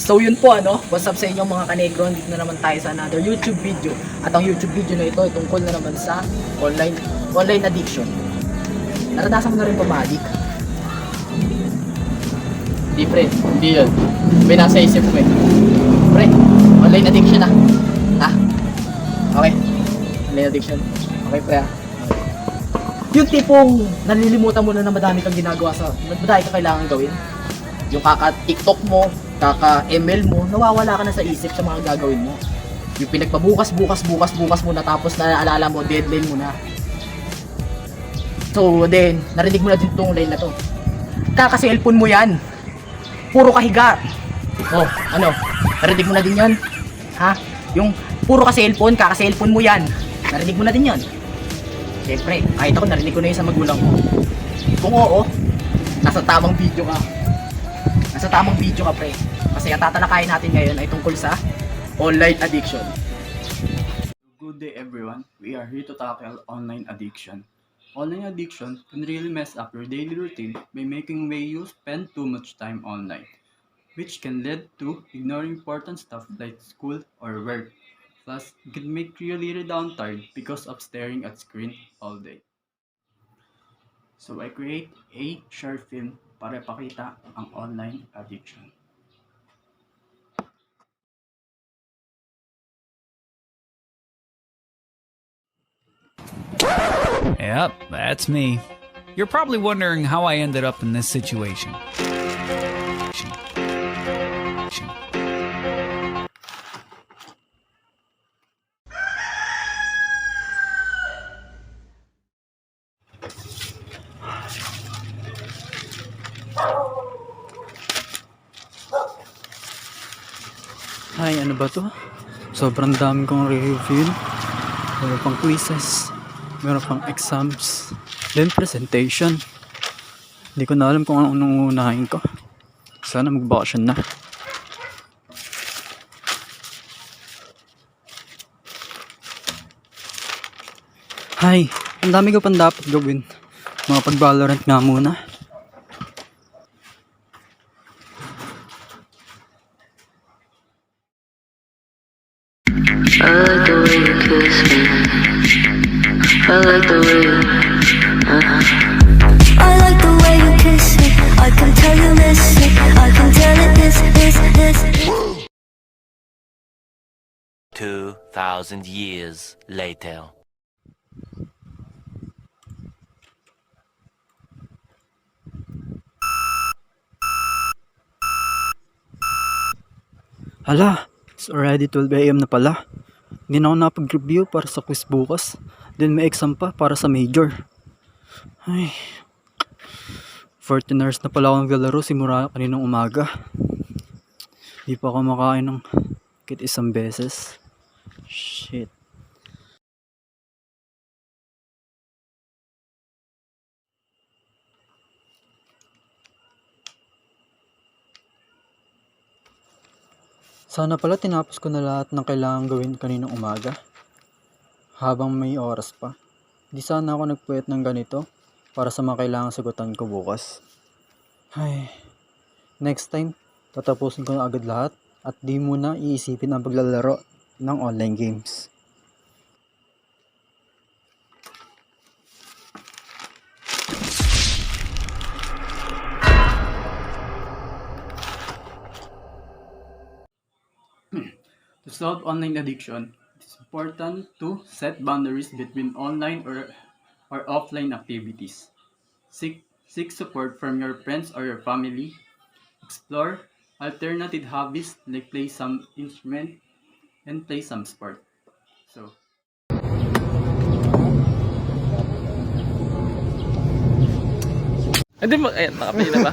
So yun po what's up sa inyo mga kanegro, dito na naman tayo sa another YouTube video. At ang YouTube video na ito ay tungkol na naman sa online addiction. Naranasan mo na rin ba ma-addict? Hindi pre, hindi yun. May nasa isip mo eh. Pre, online addiction na. Ha? Okay. Online addiction. Okay pre ha. Yung tipong nalilimutan mo na madami kang ginagawa madami ka kailangan gawin. Yung kaka-TikTok mo, kaka-ML mo, nawawala ka na sa isip sa mga gagawin mo. Yung pinagpabukas mo na tapos naalala mo, deadline mo na. So then, narinig mo na din itong line na to. Kaka-cellphone mo yan. Puro kahiga. Oh, narinig mo na din yan? Ha? Yung puro ka-cellphone, kaka-cellphone mo yan. Narinig mo na din yan. Siyempre, kahit ako narinig ko na yun sa magulang mo. Kung oo, nasa tamang video ka. Nasa tamang video ka pre. Kasi ang tatalakayin natin ngayon ay tungkol sa online addiction. Good day everyone, we are here to tackle online addiction. Online addiction can really mess up your daily routine by making way you spend too much time online, which can lead to ignoring important stuff like school or work. Plus, it can make you really down tired because of staring at screen all day. So I create a short film para pakita ang online addiction. Yep, that's me. You're probably wondering how I ended up in this situation. Ay, ano ba to? Sobrang dami kong review. Meron pang quizzes. Meron pang exams. Then presentation. Hindi ko na alam kung anong unahin ko. Sana mag-vacation na. Ay, ang dami ko pang dapat gawin. Mga pag-Valorant nga muna. I like the way you kiss me. I like the way you, I like the way you kiss me. I can tell you miss me. I can tell it this. 2,000 years later. Hala, it's already 12 AM na pala. Hindi na ako napag-review para sa quiz bukas. Then may exam pa para sa major. Ay, 14 hours na pala akong naglalaro simula kaninang umaga. Hindi pa ako makain ng kit isang beses. Shit. Sana pala tinapos ko na lahat ng kailangan gawin kaninang umaga. Habang may oras pa. Di sana ako nagpuyat ng ganito para sa mga kailangan sagutan ko bukas. Ay, next time, tatapusin ko na agad lahat at di muna iisipin ang paglalaro ng online games. To solve online addiction, it's important to set boundaries between online or offline activities. Seek support from your friends or your family. Explore alternative hobbies like play some instrument and play some sport. So, Hindi mo, ayan, nakapili na ba?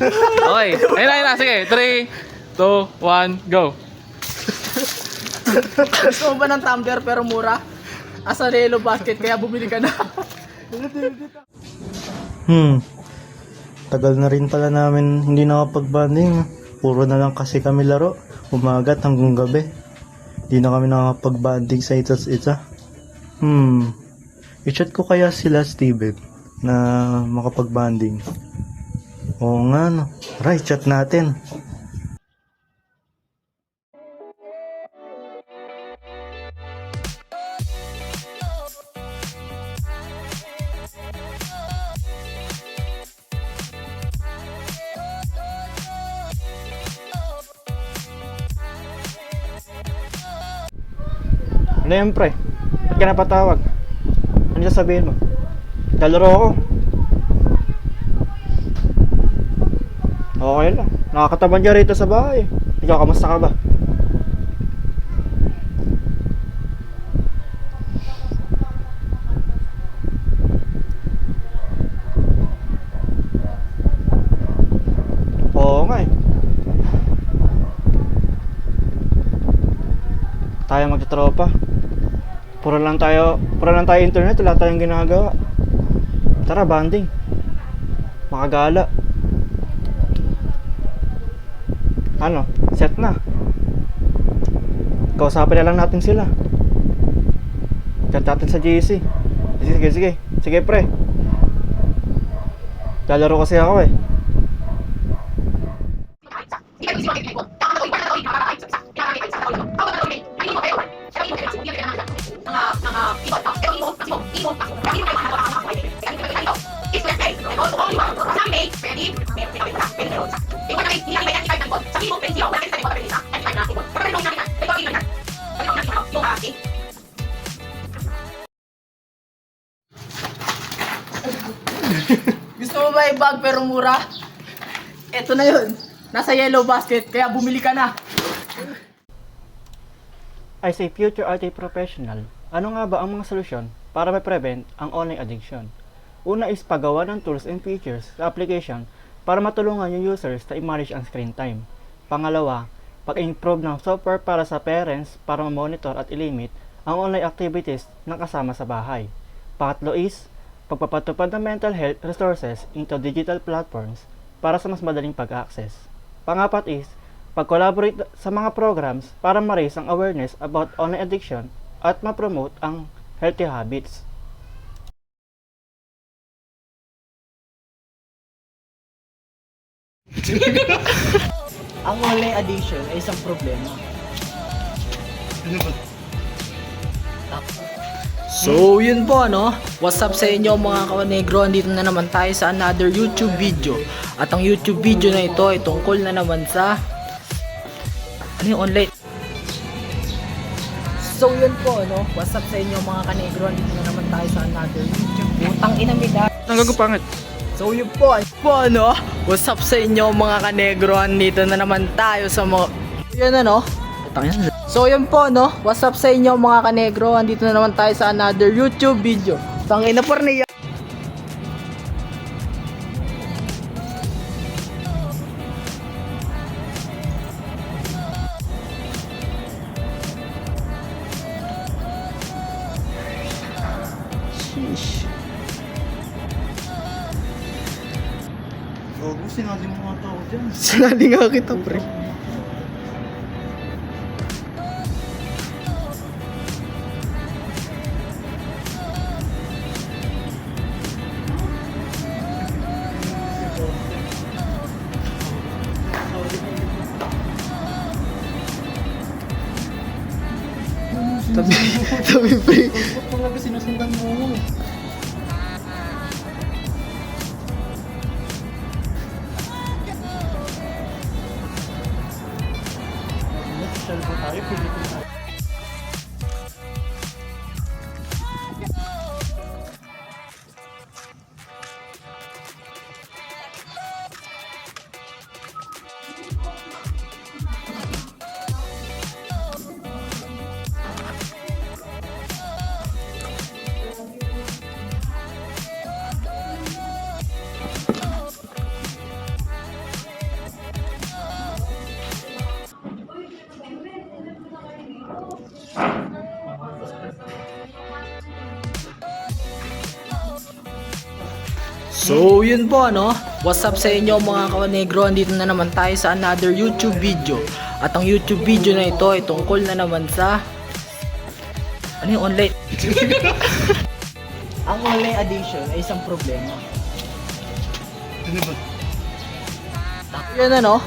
Okay, ayun na, sige, 3, 2, 1, go! Gusto mo ba ng tumbler pero mura? Asarelo basket kaya bumili ka na. Tagal na rin pala namin hindi nakapag-bonding. Puro na lang kasi kami laro. Umagat hanggang gabi. Hindi na kami nakapag-bonding sa isa't isa. I-chat ko kaya sila Steven na makapag-bonding. Oo nga no. Tara, chat natin. Ano yan, pre? Ba't ka napatawag? Ano sasabihin mo? Lalaro ako. Okay lang. Nakakataban ka rito sa bahay. Ikaw, kamusta ka ba? Oo nga eh. Tayo magtatropa. Puro lang tayo internet, wala tayong ginagawa. Tara, banding. Makagala. Ano, set na. Kausapin na lang natin sila. Chat natin sa GC. Sige pre. Lalaro kasi ako eh. Gusto mo ba i-bag pero mura? Eto na yun. Nasa yellow basket, kaya bumili ka na. As a future IT professional, ano nga ba ang mga solusyon para ma-prevent ang online addiction? Una is paggawa ng tools and features sa application para matulungan yung users na i-manage ang screen time. Pangalawa, pag-improve ng software para sa parents para ma-monitor at i-limit ang online activities ng kasama sa bahay. Pangatlo is pagpapatupad ng mental health resources into digital platforms para sa mas madaling pag-access. Pangapat is pag-collaborate sa mga programs para ma-raise ang awareness about online addiction at ma-promote ang healthy habits. Ang online addiction ay isang problema. So yun po ano, what's up sa inyo mga kawanegro, andito na naman tayo sa another YouTube video. At ang YouTube video na ito ay tungkol na naman sa ano yung online. So yun po ano, what's up sa inyo mga kanegro, andito na naman tayo sa another YouTube. Putang ina mida. Ang gagupangit. So yun po ano, what's up sa inyo mga kanegro, andito na naman tayo sa mga yun ano. So yun po no, what's up sa inyo mga kanegro, andito na naman tayo sa another YouTube video. Tangina porniya. Ogo, sinali mo mga tao dyan. Sinali nga kita pre. Tabi pre. Ba't talaga sinusundan mo? Social ba tayo? Pili ko tayo. So yun po ano, what's up sa inyo mga kawanegro, andito na naman tayo sa another YouTube video. At ang YouTube video na ito ay tungkol na naman sa ano yung online. Ang online addiction ay isang problema. Yun ano,